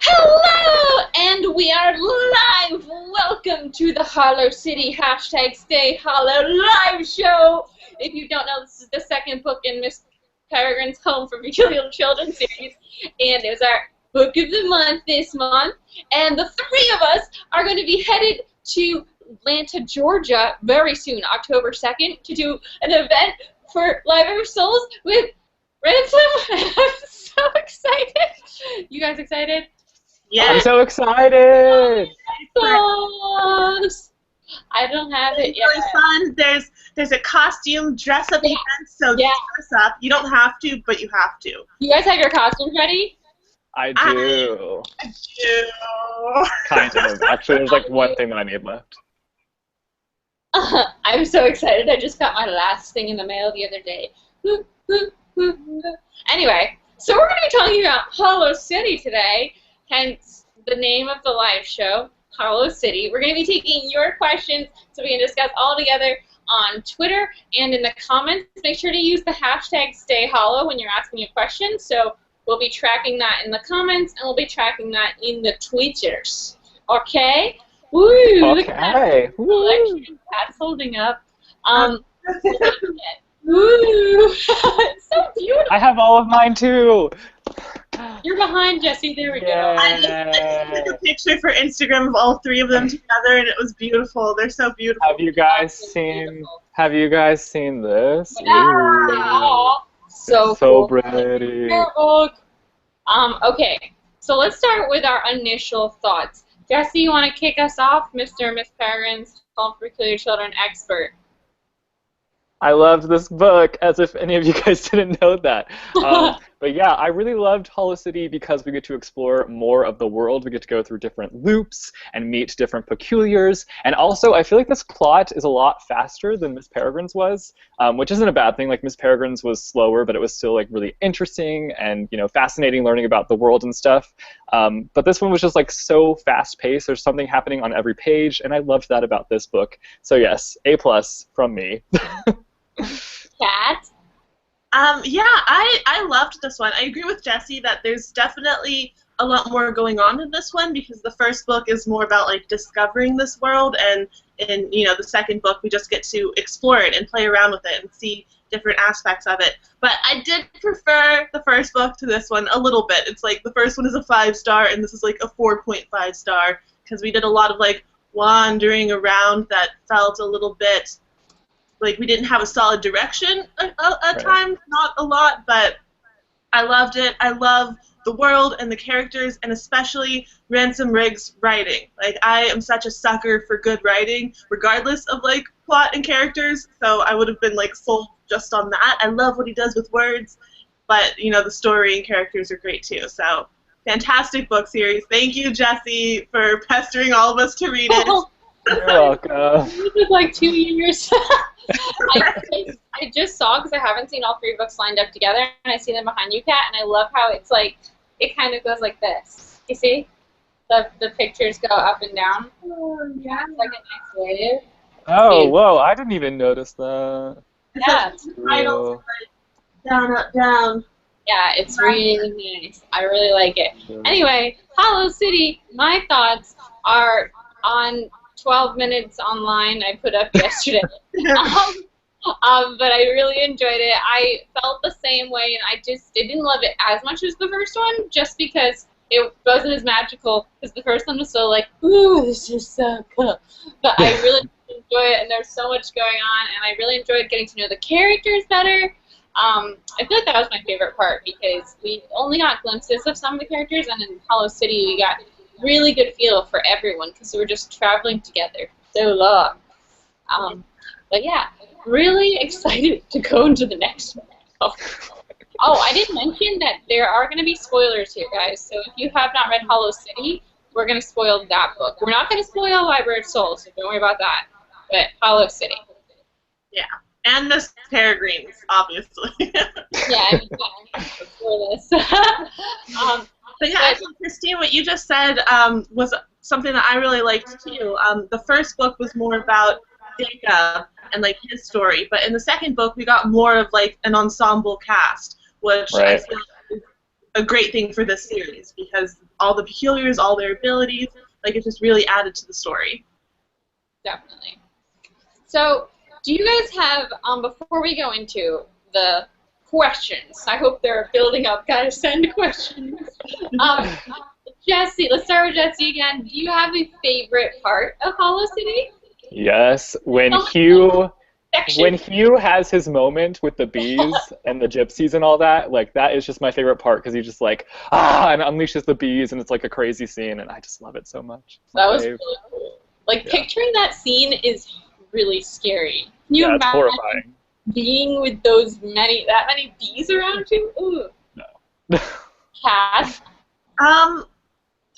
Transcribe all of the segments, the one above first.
Hello! And we are live! Welcome to the Hollow City #StayHollow live show! If you don't know, this is the second book in Miss Peregrine's Home for Peculiar Children series, and it was our book of the month this month. And the three of us are going to be headed to Atlanta, Georgia very soon, October 2nd, to do an event for Library of Souls with Ransom. I'm so excited. You guys excited? Yeah. I'm so excited! Close. I don't have it yet. It's really fun. There's a costume dress-up event, so dress up. You don't have to, but you have to. You guys have your costumes ready? I do. I do. Kind of. Actually, there's like one thing that I need left. I'm so excited. I just got my last thing in the mail the other day. Anyway, so we're going to be talking about Hollow City today, hence the name of the live show, Hollow City. We're going to be taking your questions so we can discuss all together on Twitter and in the comments. Make sure to use the hashtag #StayHollow when you're asking a question. So we'll be tracking that in the comments and we'll be tracking that in the tweeters. Okay? Woo! Okay. Woo. That's holding up. Woo! It's so beautiful. I have all of mine too. You're behind, Jesse. There we go. I just took a picture for Instagram of all three of them together, and it was beautiful. They're so beautiful. Have you guys seen? Have you guys seen this? Yeah. So so cool. pretty. Okay. So let's start with our initial thoughts. Jesse, you want to kick us off, Mr. and Miss Peregrine's Home for Peculiar Children expert? I loved this book, as if any of you guys didn't know that. But yeah, I really loved Hollow City because we get to explore more of the world. We get to go through different loops and meet different peculiars. And also, I feel like this plot is a lot faster than Miss Peregrine's was, which isn't a bad thing. Like, Miss Peregrine's was slower, but it was still like really interesting and, you know, fascinating learning about the world and stuff. But this one was just like so fast-paced. There's something happening on every page, and I loved that about this book. So yes, A+ from me. Kat? Yeah, I loved this one. I agree with Jesse that there's definitely a lot more going on in this one because the first book is more about like discovering this world, and in the second book we just get to explore it and play around with it and see different aspects of it. But I did prefer the first book to this one a little bit. It's like the first one is a 5-star and this is like a 4.5 star because we did a lot of like wandering around that felt a little bit like we didn't have a solid direction at times, not a lot, but I loved it. I love the world and the characters, and especially Ransom Riggs' writing. Like, I am such a sucker for good writing, regardless of, like, plot and characters, so I would have been, like, sold just on that. I love what he does with words, but, the story and characters are great, too, so fantastic book series. Thank you, Jesse, for pestering all of us to read it. You're welcome. It took like 2 years. I just saw, because I haven't seen all three books lined up together, and I see them behind you, Kat, and I love how it's like, it kind of goes like this. You see? The pictures go up and down. Oh, yeah. It's like a nice wave. Oh, whoa, I didn't even notice that. Yeah. It's like down, up, down. Yeah, it's really nice. I really like it. Anyway, Hollow City, my thoughts are on 12 minutes online I put up yesterday. But I really enjoyed it. I felt the same way, and I didn't love it as much as the first one, just because it wasn't as magical, because the first one was so like, ooh, this is so cool. But I really enjoy it, and there's so much going on, and I really enjoyed getting to know the characters better. I feel like that was my favorite part, because we only got glimpses of some of the characters, and in Hollow City we got really good feel for everyone because we were just traveling together so long. But yeah, really excited to go into the next one. Oh, I didn't mention that there are going to be spoilers here, guys. So if you have not read Hollow City, we're going to spoil that book. We're not going to spoil Library of Souls, so don't worry about that. But Hollow City. Yeah, and Miss Peregrine's, obviously. Yeah, I mean, spoil this. But yeah, actually, Christine, what you just said was something that I really liked too. The first book was more about Jacob and like his story, but in the second book we got more of like an ensemble cast, which I feel is a great thing for this series because all the peculiars, all their abilities. Like, it just really added to the story. Definitely. So, do you guys have, before we go into the questions, I hope they're building up, guys, send questions. Jesse, let's start with Jesse again. Do you have a favorite part of Hollow City? Yes, when Hugh has his moment with the bees and the gypsies and all that, like, that is just my favorite part, because he just like and unleashes the bees, and it's like a crazy scene, and I just love it so much. That was really cool. Like, picturing that scene is really scary. Can you it's imagine horrifying. being with that many bees around you? Ooh. No. Cass? I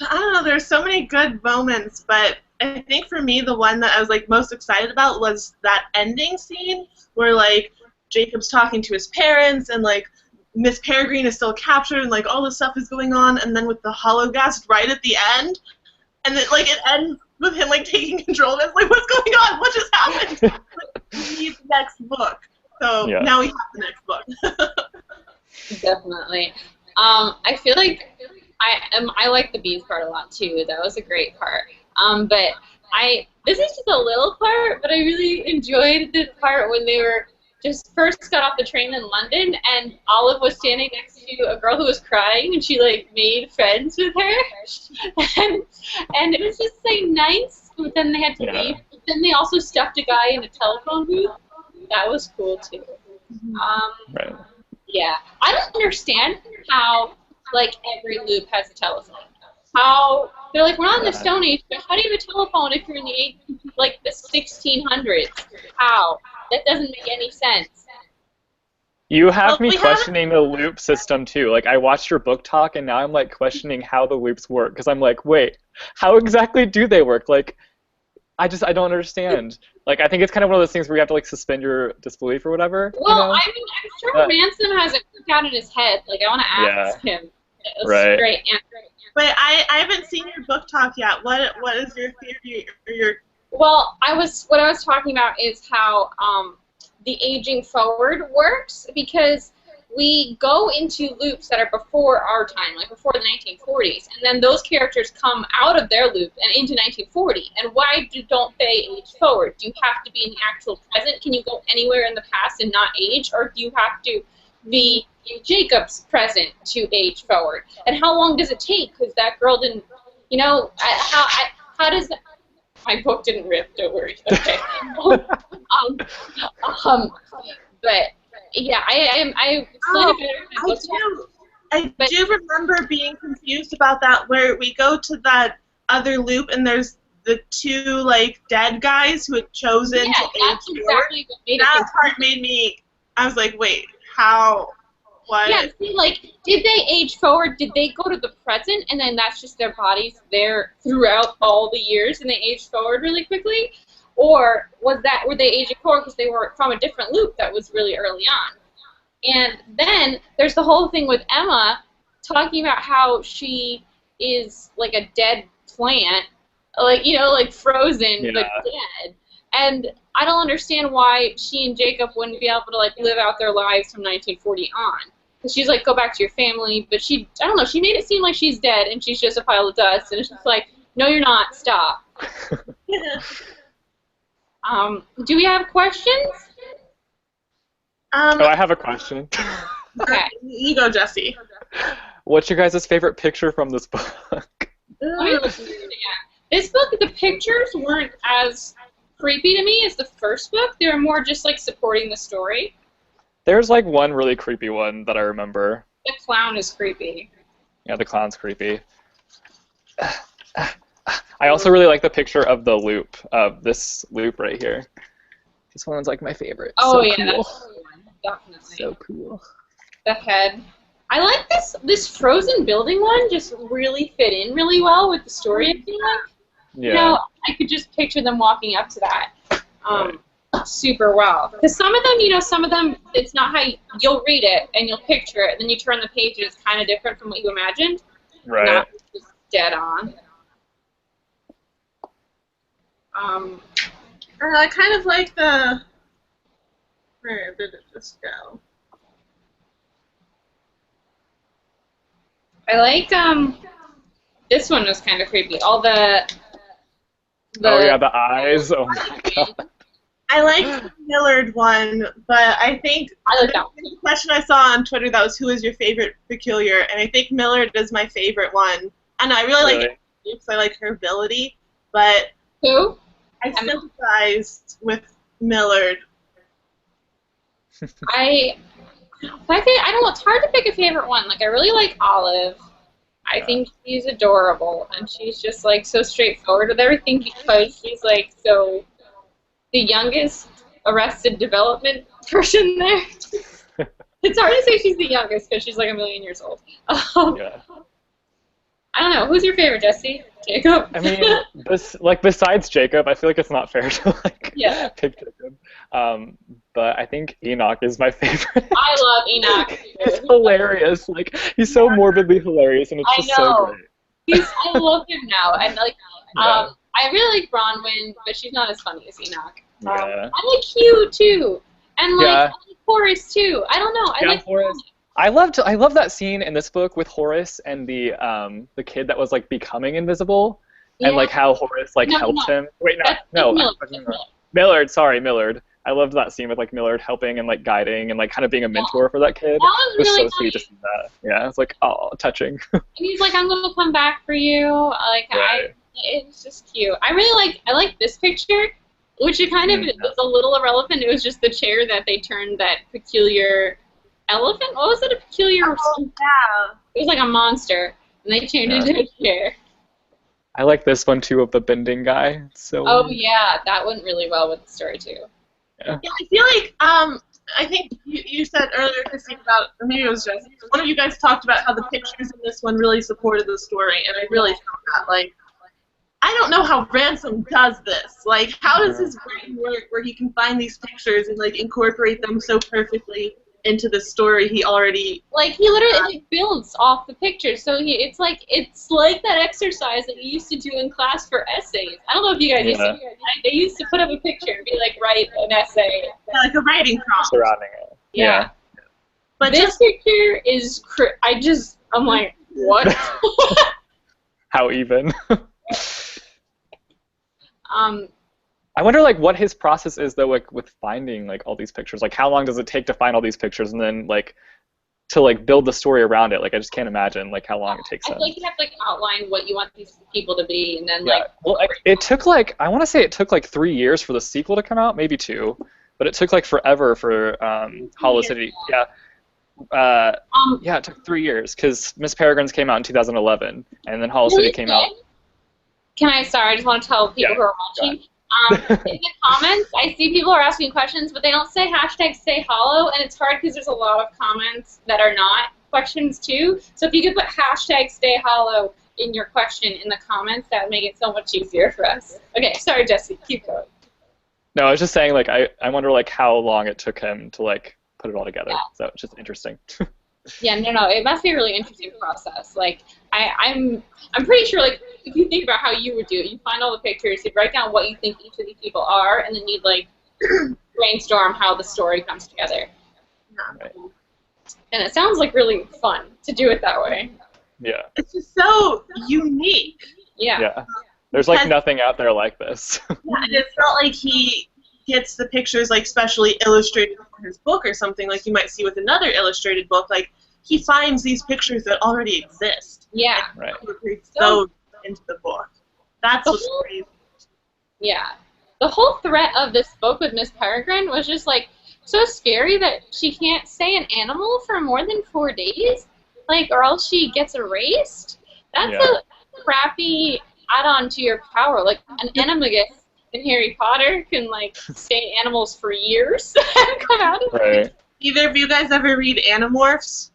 don't know, there's so many good moments, but I think for me the one that I was like most excited about was that ending scene where like Jacob's talking to his parents and like Miss Peregrine is still captured and like all this stuff is going on, and then with the hologhast right at the end, and then like it ends with him like taking control of it. It's like, what's going on? What just happened? Like, we need the next book. So now we have the next book. Definitely. I feel like I like the bees part a lot too. That was a great part. But this is just a little part, but I really enjoyed the part when they were just first got off the train in London, and Olive was standing next to a girl who was crying, and she like made friends with her, and it was just like nice. But then they had to leave. But then they also stuffed a guy in a telephone booth. That was cool too. Right. Yeah, I don't understand how like every loop has a telephone. How they're like, we're not in the Stone Age, but how do you have a telephone if you're in the the 1600s? How? That doesn't make any sense. You have me questioning the loop system too. Like, I watched your book talk, and now I'm like questioning how the loops work, because I'm like, wait, how exactly do they work? Like, I don't understand. Like, I think it's kind of one of those things where you have to like suspend your disbelief or whatever. Well, you know? I mean, I'm sure Ransom has it worked out in his head. Like, I want to ask him. Right. Great answer. But I haven't seen your book talk yet. What is your theory or your? Well, what I was talking about is how the aging forward works, because we go into loops that are before our time, like before the 1940s, and then those characters come out of their loop and into 1940. And why don't they age forward? Do you have to be in the actual present? Can you go anywhere in the past and not age, or do you have to be in Jacob's present to age forward? And how long does it take? Because that girl didn't, how does that? My book didn't rip. Don't worry. Okay. But yeah, I explained it better. I do remember being confused about that, where we go to that other loop and there's the two like dead guys who had chosen to age exactly what made that part made me. I was like, wait, how? What? Yeah, see, like, did they age forward? Did they go to the present, and then that's just their bodies there throughout all the years, and they aged forward really quickly? Or were they aging forward because they were from a different loop that was really early on? And then there's the whole thing with Emma talking about how she is like a dead plant, like frozen but dead. And I don't understand why she and Jacob wouldn't be able to like live out their lives from 1940 on. Because she's like, go back to your family, but I don't know, she made it seem like she's dead and she's just a pile of dust, and it's just like, no, you're not, stop. Do we have questions? I have a question. Okay. You go, Jesse. What's your guys' favorite picture from this book? This book, the pictures weren't as creepy to me as the first book. They were more just like supporting the story. There's like one really creepy one that I remember. The clown is creepy. Yeah, the clown's creepy. I also really like the picture of the loop, of this loop right here. This one's like my favorite. Oh, so yeah, cool. that's the one. Definitely. So cool. The head. I like this frozen building one, just really fit in really well with the story, I feel like. Yeah. I could just picture them walking up to that super well. Because some of them, it's not how you'll read it and you'll picture it, and then you turn the page and it's kind of different from what you imagined. Right. Not just dead on. I kind of like the. Where did it just go? I like This one was kind of creepy. All the oh yeah, the eyes. Oh my god. I liked the Millard one, but I think I like that one. the question I saw on Twitter that was who is your favorite peculiar, and I think Millard is my favorite one. And I really like it because I like her ability, but Who? I sympathized with Millard. I don't know. It's hard to pick a favorite one. Like I really like Olive. I think she's adorable, and she's just like so straightforward with everything because she's like so the youngest Arrested Development person there. It's hard to say she's the youngest because she's like a million years old. Yeah. I don't know. Who's your favorite, Jesse? Jacob? I mean, besides Jacob, I feel like it's not fair to pick Jacob. But I think Enoch is my favorite. I love Enoch. He's hilarious. Like he's so morbidly hilarious, and it's just so great. I love him now, and I really like Bronwyn, but she's not as funny as Enoch. I like Hugh too, and I like Horace too. I don't know. I like Horace. I love that scene in this book with Horace and the kid that was like becoming invisible, and like how Horace helped him. Wait, no, Millard. Sorry, Millard. I loved that scene with like Millard helping and like guiding and like kind of being a mentor for that kid. That was it was really so sweet to see that. Yeah, it's like touching. And he's like, I'm gonna come back for you. It's just cute. I like this picture, which it kind of is a little irrelevant. It was just the chair that they turned that peculiar elephant. What was it? A peculiar? Yeah. It was like a monster, and they turned it into a chair. I like this one too of the bending guy. It's so. Oh yeah, that went really well with the story too. Yeah, I feel like I think you said earlier, Christine, about, or maybe it was just one of you guys talked about how the pictures in this one really supported the story, and I really felt that. Like, I don't know how Ransom does this. Like, how does his brain work where he can find these pictures and like incorporate them so perfectly into the story he already he literally builds off the pictures. So it's like that exercise that you used to do in class for essays. I don't know if you guys used to do it. They used to put up a picture and be like, write an essay. Yeah, like a writing prompt surrounding it. Yeah. But this picture is I'm like, what? How even? I wonder what his process is though, with finding all these pictures. Like how long does it take to find all these pictures and then to build the story around it? I just can't imagine how long it takes. I feel like you have to outline what you want these people to be, and then it took I want to say it took 3 years for the sequel to come out, maybe 2, but it took forever for Hollow City. Yeah. It took 3 years because Miss Peregrine's came out in 2011, and then Hollow City came out. I just want to tell people who are watching. In the comments, I see people are asking questions, but they don't say #SayHollow, and it's hard because there's a lot of comments that are not questions too. So if you could put #SayHollow in your question in the comments, that would make it so much easier for us. Okay, sorry, Jesse, keep going. No, I was just saying, I wonder how long it took him to put it all together. So it's just interesting. Yeah, no, it must be a really interesting process. I'm pretty sure, if you think about how you would do it, you find all the pictures, you write down what you think each of these people are, and then you'd, brainstorm how the story comes together. Right. And it sounds really fun to do it that way. Yeah. It's just so unique. Yeah. There's, nothing out there like this. Yeah, and it's not like he gets the pictures, specially illustrated for his book or something like you might see with another illustrated book. He finds these pictures that already exist. Yeah. Right. So into the book. That's what's crazy. Yeah. The whole threat of this book with Miss Peregrine was just, so scary that she can't say an animal for more than 4 days, or else she gets erased. That's a crappy add-on to your power. An animagus in Harry Potter can, stay animals for years and come out of it. Either of you guys ever read Animorphs?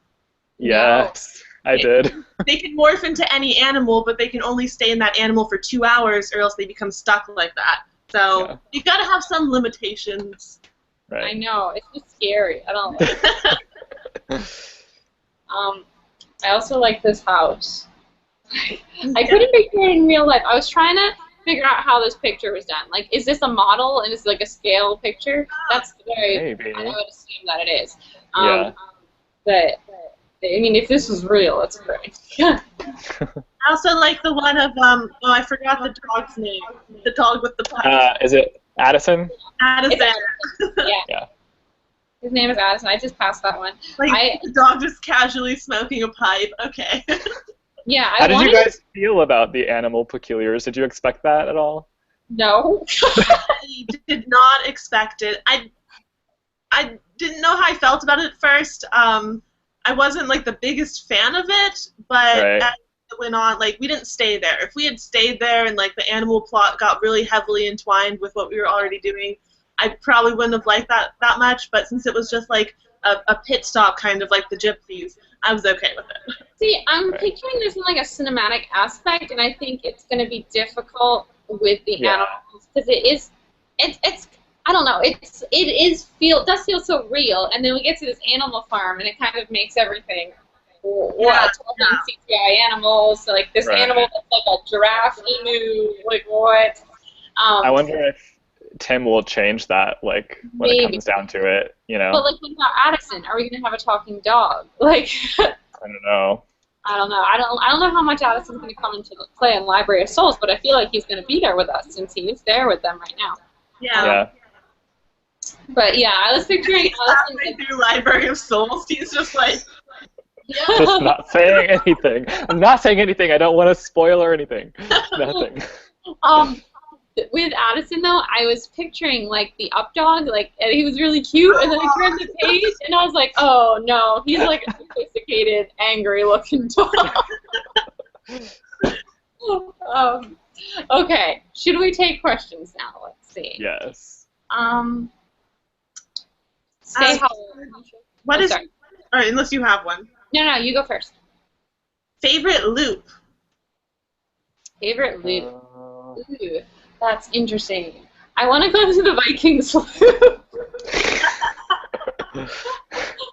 Yes, I did. They can morph into any animal, but they can only stay in that animal for 2 hours, or else they become stuck like that. So you've got to have some limitations. Right. I know. It's just scary. I don't like it. I also like this house. I couldn't picture it in real life. I was trying to figure out how this picture was done. Is this a model and is it a scale picture? That's I would assume that it is. But I mean, if this was real, that's great. I also like the one of I forgot the dog's name. The dog with the pipe. Is it Addison? Addison. Yeah. His name is Addison. I just passed that one. Like the dog just casually smoking a pipe. Okay. Yeah. How did you guys feel about the animal peculiars? Did you expect that at all? No. I did not expect it. I didn't know how I felt about it at first. I wasn't like the biggest fan of it, but as it went on, like we didn't stay there. If we had stayed there and like the animal plot got really heavily entwined with what we were already doing, I probably wouldn't have liked that much. But since it was just like a pit stop, kind of like the Gypsies, I was okay with it. See, I'm picturing this in like a cinematic aspect, and I think it's going to be difficult with the animals because it's I don't know, it does feel so real, and then we get to this animal farm, and it kind of makes everything CGI animals, so like this animal that's like a giraffe, emu, like what? I wonder if Tim will change that, like when it comes down to it, you know. But like, what about Addison? Are we gonna have a talking dog? Like, I don't know. I don't know. I don't know how much Addison's gonna come into play in Library of Souls, but I feel like he's gonna be there with us since he's there with them right now. Yeah. But yeah, I was picturing Addison through Library of Souls. He's just like just not saying anything. I'm not saying anything. I don't want to spoil or anything. Nothing. With Addison though, I was picturing like the up dog, like, and he was really cute, and then I turned the page, and I was like, oh no, he's like a sophisticated, angry-looking dog. Okay, should we take questions now? Let's see. Yes. Say how. What is? All right, unless you have one. No, you go first. Favorite loop. Favorite loop. Ooh, that's interesting. I want to go to the Vikings loop. I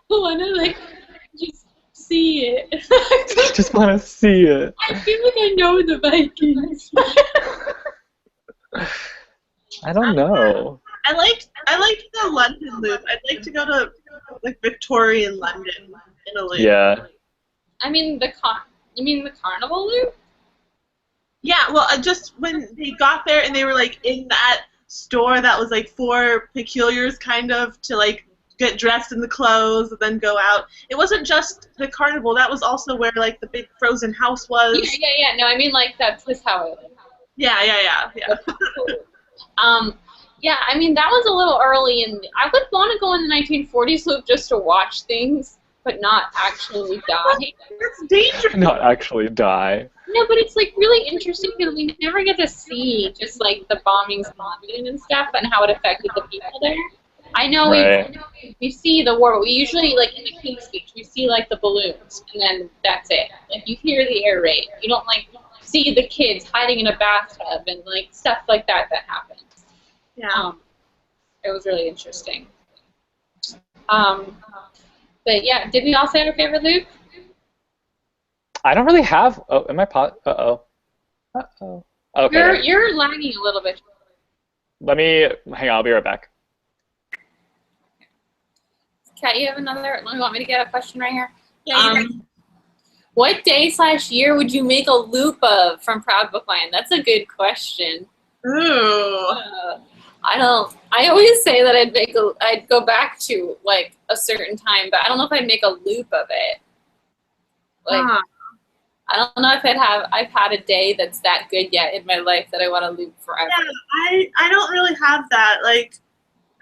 want to like just see it. I just want to see it. I feel like I know the Vikings. I don't know. I liked the London loop. I'd like to go to like Victorian London in a loop. Yeah. I mean you mean the carnival loop? Yeah, well, just when they got there and they were like in that store that was like for peculiars kind of to like get dressed in the clothes and then go out. It wasn't just the carnival. That was also where like the big frozen house was. Yeah. No, I mean like that's how it was. Yeah. Yeah, I mean, that was a little early, and I would want to go in the 1940s loop just to watch things, but not actually die. That's dangerous. Not actually die. No, but it's, like, really interesting because we never get to see just, like, the bombings in London and stuff and how it affected the people there. I know we see the war, but we usually, like, in the King's Speech, we see, like, the balloons, and then that's it. Like, you hear the air raid. You don't, like, see the kids hiding in a bathtub and, like, stuff like that happens. Yeah. It was really interesting. But yeah, did we all say our favorite loop? I don't really have. Oh, am I Okay. You're lagging a little bit. Let me hang on. I'll be right back. Kat, you have another? You want me to get a question right here? Yeah. What day/year would you make a loop of from Proud Bookland? That's a good question. Ooh. I always say that I'd go back to like a certain time, but I don't know if I'd make a loop of it. Like, I don't know if I've had a day that's that good yet in my life that I want to loop forever. Yeah, I don't really have that. Like,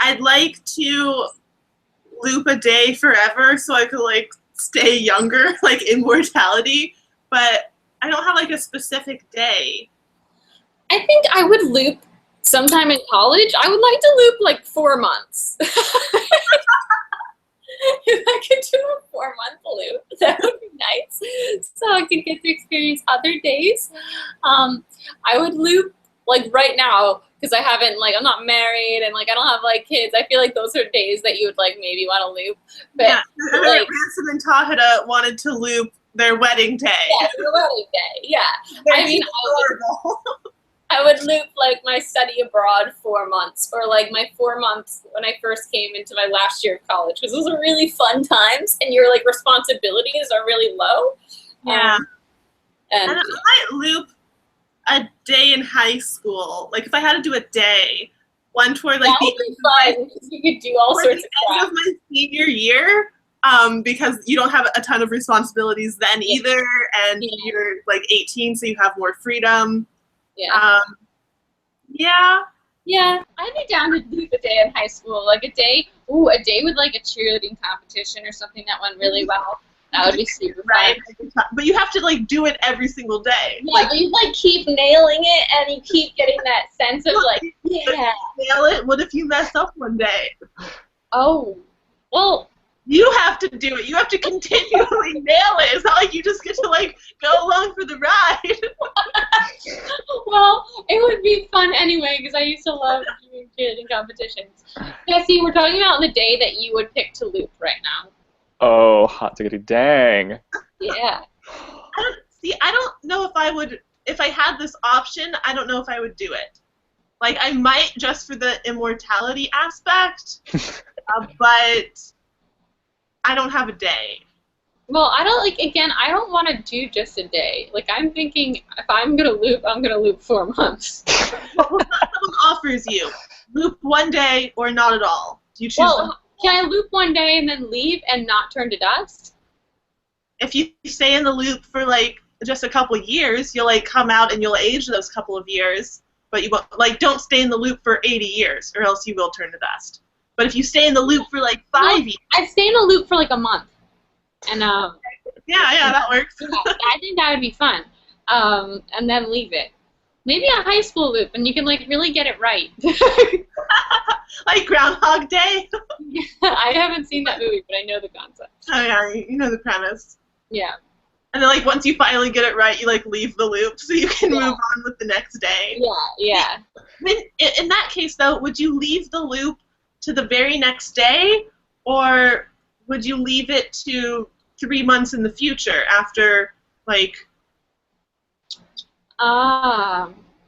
I'd like to loop a day forever so I could like stay younger, like immortality, but I don't have like a specific day. I think I would loop sometime in college. I would like to loop like 4 months. If I could do a 4-month loop, that would be nice. So I could get to experience other days. I would loop like right now because I'm not married and like I don't have like kids. I feel like those are days that you would like maybe want to loop. But yeah, like, Ransom and Tahada wanted to loop their wedding day. Yeah, their wedding day. Yeah, I mean, I would loop like my study abroad 4 months, or like my 4 months when I first came into my last year of college, because those are really fun times, and your like responsibilities are really low. Yeah. And I might loop a day in high school. Like if I had to do a day, one toward like that would be fun because you could do all sorts of end crap. of my senior year, because you don't have a ton of responsibilities then either, and you're like 18, so you have more freedom. Yeah. Yeah. Yeah, I'd be down to do a day in high school, like a day with like a cheerleading competition or something that went really well. That would be super fun. But you have to like do it every single day. Yeah, but you like keep nailing it, and you keep getting that sense of like, yeah. Nail it. What if you mess up one day? Oh, well. You have to do it. You have to continually nail it. It's not like you just get to like go along for the ride. Well, it would be fun anyway because I used to love doing cheerleading competitions. Jesse, we're talking about the day that you would pick to loop right now. Oh, hot diggity dang. Yeah. I don't know if I would, if I had this option, I don't know if I would do it. Like, I might just for the immortality aspect, but I don't have a day. Well, I don't want to do just a day. Like, I'm thinking if I'm going to loop, I'm going to loop 4 months. What someone offers you? Loop one day or not at all? Do you choose one? Can I loop one day and then leave and not turn to dust? If you stay in the loop for, like, just a couple years, you'll, like, come out and you'll age those couple of years. But you won't, like, don't stay in the loop for 80 years or else you will turn to dust. But if you stay in the loop for, like, 5 years... I'd stay in the loop for, like, a month. And, yeah, that works. Yeah, I think that would be fun. And then leave it. Maybe a high school loop, and you can, like, really get it right. Like Groundhog Day? I haven't seen that movie, but I know the concept. Oh, yeah, you know the premise. Yeah. And then, like, once you finally get it right, you, like, leave the loop so you can move on with the next day. Yeah. In that case, though, would you leave the loop to the very next day, or would you leave it to 3 months in the future after, like...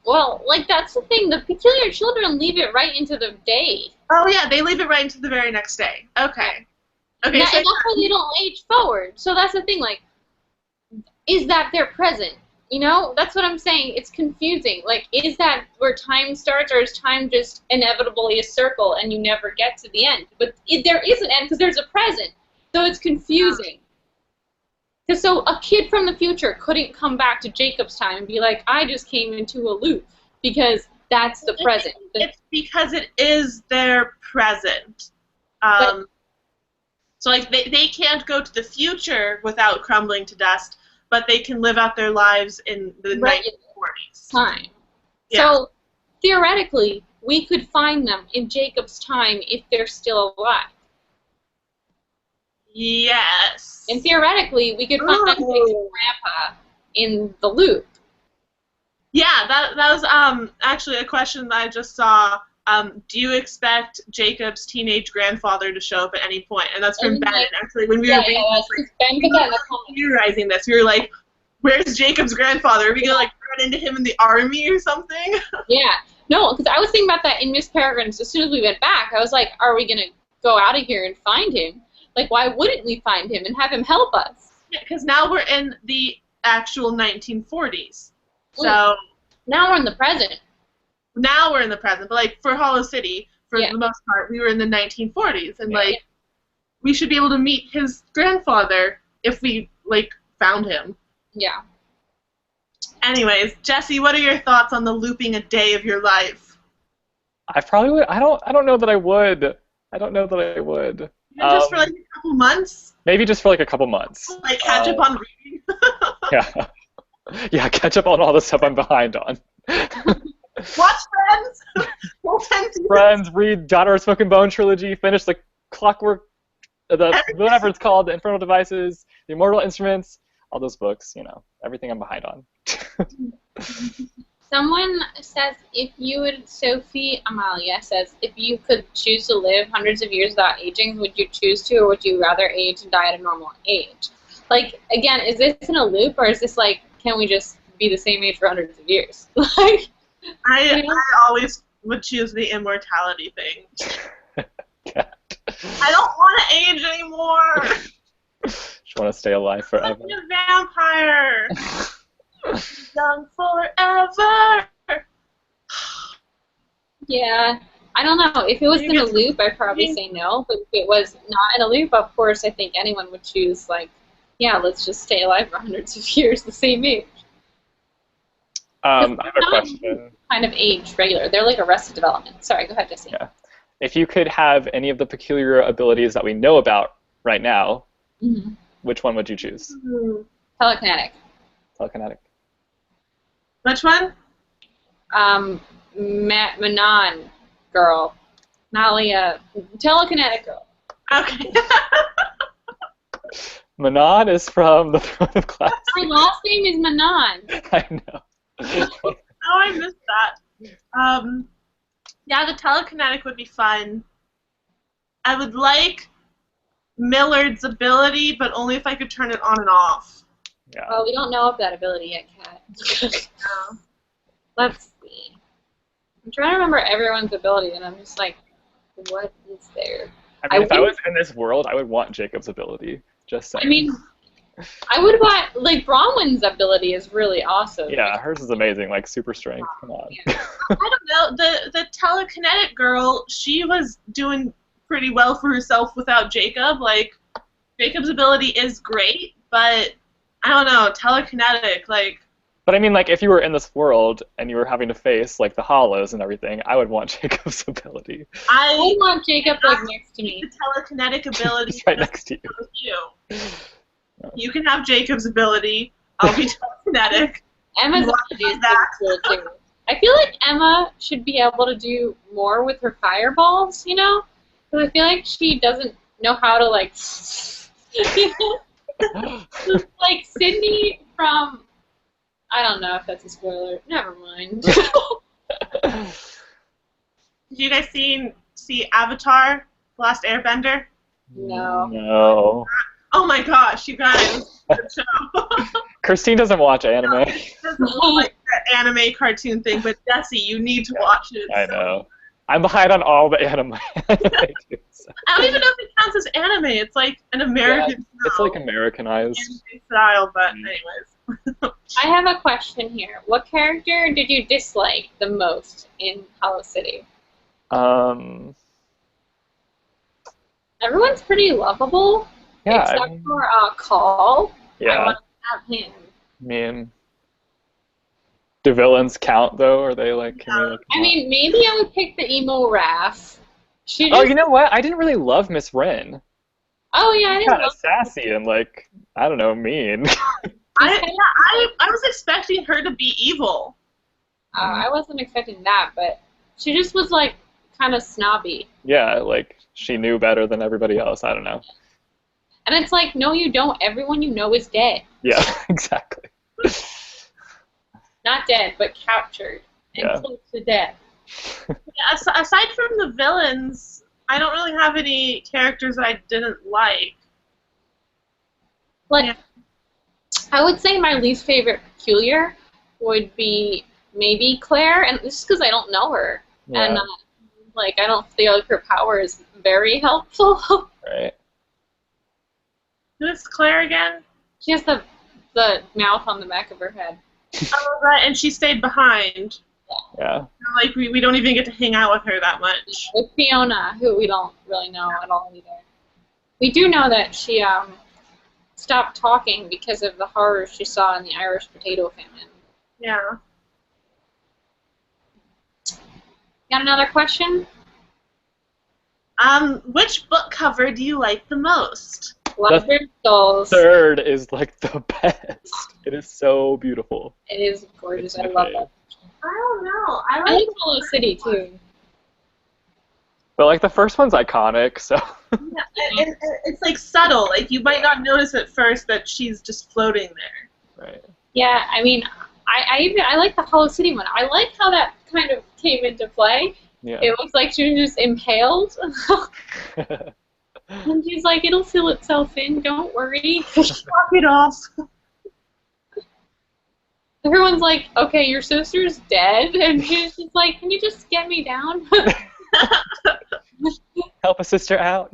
Well, like, that's the thing. The peculiar children leave it right into the day. Oh, yeah, they leave it right into the very next day. Okay. Okay. And so that's why they don't age forward. So that's the thing, like, is that their present? You know? That's what I'm saying. It's confusing. Like, is that where time starts, or is time just inevitably a circle and you never get to the end? But there is an end because there's a present. So it's confusing. Because so a kid from the future couldn't come back to Jacob's time and be like, I just came into a loop, because that's the present. It's because it is their present. So, like, they can't go to the future without crumbling to dust, but they can live out their lives in the 1940s. Time. Yeah. So, theoretically, we could find them in Jacob's time if they're still alive. Yes. And theoretically, we could find Jake's grandpa in the loop. Yeah, that was actually a question that I just saw. Do you expect Jacob's teenage grandfather to show up at any point? And that's from Ben. Actually, when we were theorizing this, we were like, "Where's Jacob's grandfather? Are we gonna like run into him in the army or something?" Yeah, no, because I was thinking about that in Miss Peregrine's. As soon as we went back, I was like, "Are we gonna go out of here and find him? Like, why wouldn't we find him and have him help us?" Yeah, because now we're in the actual 1940s. So now we're in the present. Now we're in the present, but like for Hollow City, for the most part, we were in the 1940s, and like we should be able to meet his grandfather if we like found him. Yeah. Anyways, Jesse, what are your thoughts on the looping a day of your life? I probably would. I don't know that I would. I don't know that I would. Just for like a couple months? Maybe just for like a couple months. Like catch up on reading? Yeah. Yeah, catch up on all the stuff I'm behind on. Watch Friends! Friends, read Daughter of Smoke and Bone trilogy, finish the Clockwork, whatever it's called, the Infernal Devices, the Immortal Instruments, all those books, you know, everything I'm behind on. Someone says, Sophie Amalia says, if you could choose to live hundreds of years without aging, would you choose to, or would you rather age and die at a normal age? Like, again, is this in a loop, or is this like, can we just be the same age for hundreds of years? Like, I always would choose the immortality thing. I don't want to age anymore. Just want to stay alive forever. I'm a vampire. young forever. Yeah. I don't know. If it was in a loop, I'd probably say no. But if it was not in a loop, of course, I think anyone would choose, like, yeah, let's just stay alive for hundreds of years, the same age. I have a question. Kind of age regular. They're like Arrested Development. Sorry, go ahead, Jesse. Yeah. If you could have any of the peculiar abilities that we know about right now, which one would you choose? Telekinetic. Telekinetic. Which one? Manon girl. Nalia. Telekinetic girl. Okay. Manon is from the Throne of Glass. Her last name is Manon. I know. Oh, I missed that. Yeah, the telekinetic would be fun. I would like Millard's ability, but only if I could turn it on and off. Yeah. Well, we don't know of that ability yet, Kat. No. Let's see. I'm trying to remember everyone's ability, and I'm just like, what is there? I mean, if I was in this world, I would want Jacob's ability. Just saying. I mean, I would want, like, Bronwyn's ability is really awesome. Yeah, hers is amazing, like super strength. Come on. Yeah. I don't know. The telekinetic girl, she was doing pretty well for herself without Jacob. Like, Jacob's ability is great, but I don't know, telekinetic, like. But I mean, like, if you were in this world and you were having to face like the hollows and everything, I would want Jacob's ability. I would want Jacob like next to me. The telekinetic ability. He's right next to you. With you. You can have Jacob's ability. I'll be telekinetic. Emma's ability is cool too. I feel like Emma should be able to do more with her fireballs, you know? Because I feel like she doesn't know how to, like, like Sydney from, I don't know if that's a spoiler. Never mind. Did you guys see Avatar, The Last Airbender? No. No. Oh my gosh, you guys. Good show. Christine doesn't watch anime. It doesn't look like the anime cartoon thing, but Jesse, you need to watch it. I know. I'm behind on all the anime. I don't even know if it counts as anime. It's like an American It's like Americanized style, but anyways. I have a question here. What character did you dislike the most in Hollow City? Everyone's pretty lovable. Yeah. Except for Call. Yeah. I want to have him. I mean, do villains count though? Are they like? I mean, maybe I would pick the emo Raph. Oh, you know what? I didn't really love Miss Wren. Oh yeah, I didn't. Kind of sassy and like, I don't know, mean. I was expecting her to be evil. I wasn't expecting that, but she just was like kind of snobby. Yeah, like she knew better than everybody else. I don't know. And it's like, no, you don't. Everyone you know is dead. Yeah, exactly. Not dead, but captured and close to death. Yeah, aside from the villains, I don't really have any characters that I didn't like. Like, I would say my least favorite peculiar would be maybe Claire, and just because I don't know her. Yeah. And, like, I don't feel like her power is very helpful. Right. Who's Claire again? She has the mouth on the back of her head. Oh, right, and she stayed behind. Yeah. Like, we don't even get to hang out with her that much. With Fiona, who we don't really know at all either. We do know that she stopped talking because of the horrors she saw in the Irish potato famine. Yeah. Got another question? Which book cover do you like the most? Bloodthirst Souls. Third is like the best. It is so beautiful. It is gorgeous. I It's love my that. I don't know. I like Hollow City too. But like the first one's iconic, so. Yeah, and it's like subtle. Like you might not notice at first that she's just floating there. Right. Yeah, I mean, I like the Hollow City one. I like how that kind of came into play. Yeah. It looks like she was just impaled. And she's like, it'll seal itself in, don't worry. Knock it off. Everyone's like, okay, your sister's dead. And she's just like, can you just get me down? Help a sister out.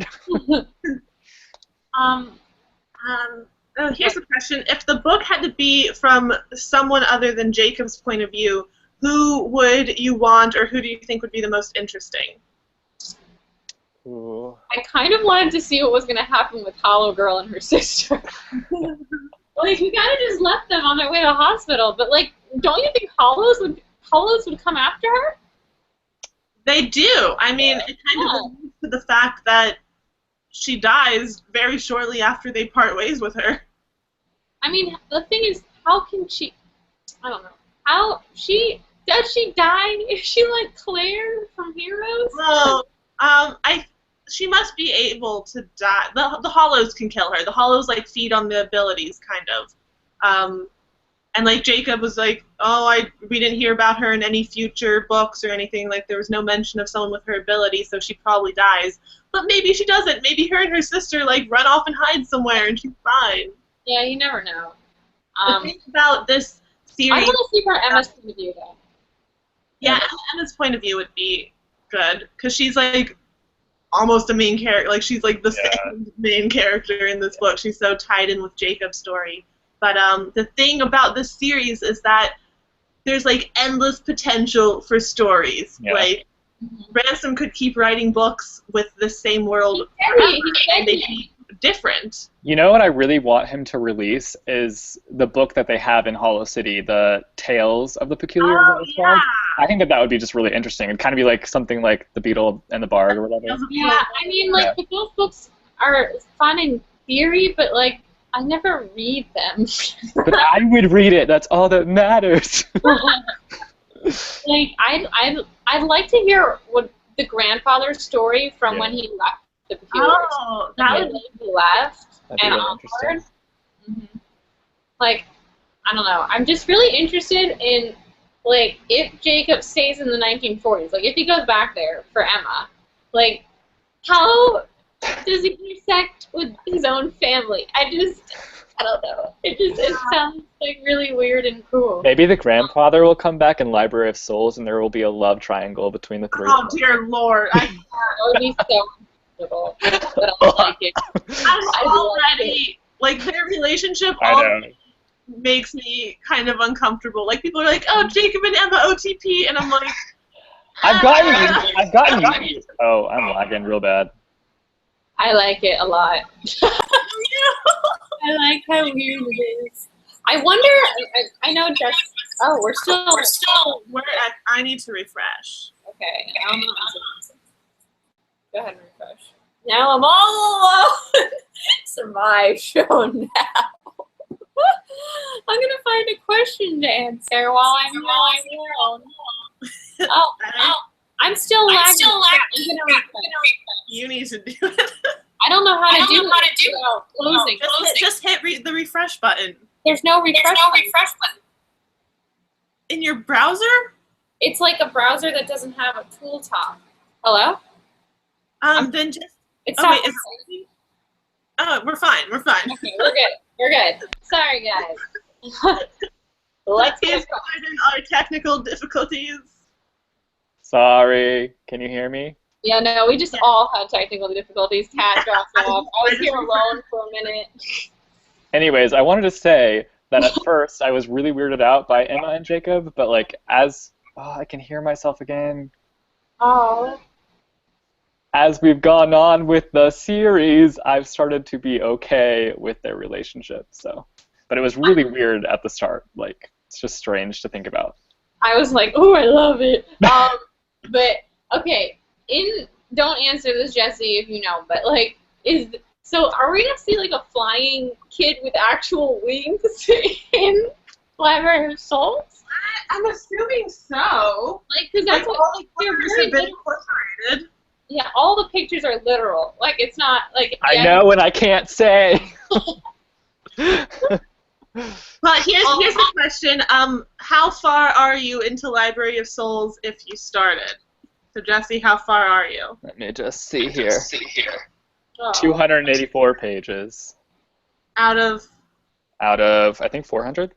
Here's a question. If the book had to be from someone other than Jacob's point of view, who would you want, or who do you think would be the most interesting? Ooh. I kind of wanted to see what was going to happen with Hollow Girl and her sister. Like, we kind of just left them on their way to the hospital, but, like, don't you think Hollows would come after her? They do. I mean, it kind of alludes to the fact that she dies very shortly after they part ways with her. I mean, the thing is, how can she... I don't know. Does she die? Is she like Claire from Heroes? Well, she must be able to die. The Hollows can kill her. The Hollows, like, feed on the abilities, kind of. And, like, Jacob was like, we didn't hear about her in any future books or anything. Like, there was no mention of someone with her ability, so she probably dies. But maybe she doesn't. Maybe her and her sister, like, run off and hide somewhere and she's fine. Yeah, you never know. The thing about this series... I want to see from Emma's point of view, though. Yeah, Emma's point of view would be good, because she's, like, almost a main character. Like, she's, like, the second main character in this book. She's so tied in with Jacob's story. But the thing about this series is that there's, like, endless potential for stories. Yeah. Like, Ransom could keep writing books with the same world forever, and they'd be different. You know what I really want him to release is the book that they have in Hollow City, the Tales of the Peculiar. I think that would be just really interesting. It'd kind of be like something like The Beetle and the Bard or whatever. Yeah, I mean, like, those books are fun in theory, but, like, I never read them. But I would read it. That's all that matters. Like, I'd like to hear what the grandfather's story from when he left the Peculiars. Oh, that would be left. That'd be really interesting. Like, I don't know. I'm just really interested in, like, if Jacob stays in the 1940s, like, if he goes back there for Emma, like, how does he intersect with his own family? I don't know. It sounds, like, really weird and cool. Maybe the grandfather will come back in Library of Souls, and there will be a love triangle between the three. Oh, dear Lord. That would be so uncomfortable. But I like it. I'm already, like, their relationship already makes me kind of uncomfortable. Like, people are like, oh, Jacob and Emma OTP, and I'm like... I've gotten you. Oh, I'm lagging real bad. I like it a lot. I like how weird it is. I wonder. I know just. Oh, we're still. I need to refresh. Okay. Go ahead and refresh. Now I'm all alone. It's my show now. I'm gonna find a question to answer while I'm alone. I'm still lagging. You need to do it. I don't know how to do it. Closing. Just hit the refresh button. There's no refresh button. In your browser? It's like a browser that doesn't have a tool top. Hello? Then just... It's we're fine. Okay, we're good. Sorry, guys. Let's get started our technical difficulties. Sorry. Can you hear me? Yeah, no, we just all had technical difficulties. Cat dropped off. I was here alone for a minute. Anyways, I wanted to say that at first I was really weirded out by Emma and Jacob, but, like, I can hear myself again. Oh. As we've gone on with the series, I've started to be okay with their relationship. So, but it was really weird at the start. Like, it's just strange to think about. I was like, oh, I love it. But okay. Don't answer this, Jesse, if you know, but, like, are we gonna see, like, a flying kid with actual wings in Library of Souls? I'm assuming so. Like, because that's all the pictures have been incorporated. Yeah, all the pictures are literal. Like, it's not like. I know, and I can't say. But here's the question: how far are you into Library of Souls if you started? So, Jesse, how far are you? Let me just see here. Oh. 284 pages. Out of, I think, 400?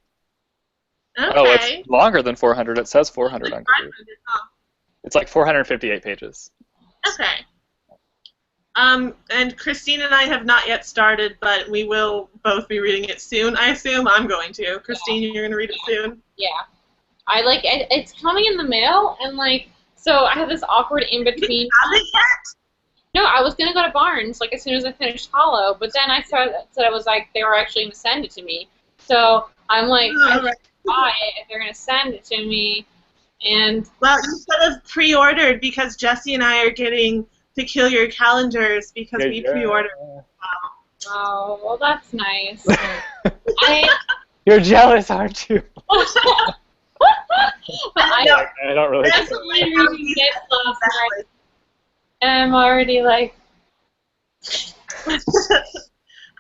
Okay. Oh, it's longer than 400. It says 400 on Goodreads. It's like 458 pages. Okay. And Christine and I have not yet started, but we will both be reading it soon. I assume I'm going to. Christine, you're going to read it soon? Yeah. I like it. It's coming in the mail, and like, so I have this awkward in between. You have it yet? No, I was gonna go to Barnes like as soon as I finished Hollow, but then I said I was like they were actually gonna send it to me. So I'm like, I should buy it if they're gonna send it to me. And well, you should have pre-ordered because Jesse and I are getting peculiar calendars because we pre-ordered. Oh, well, that's nice. You're jealous, aren't you? But I don't really. definitely reading it last night, and I'm already like.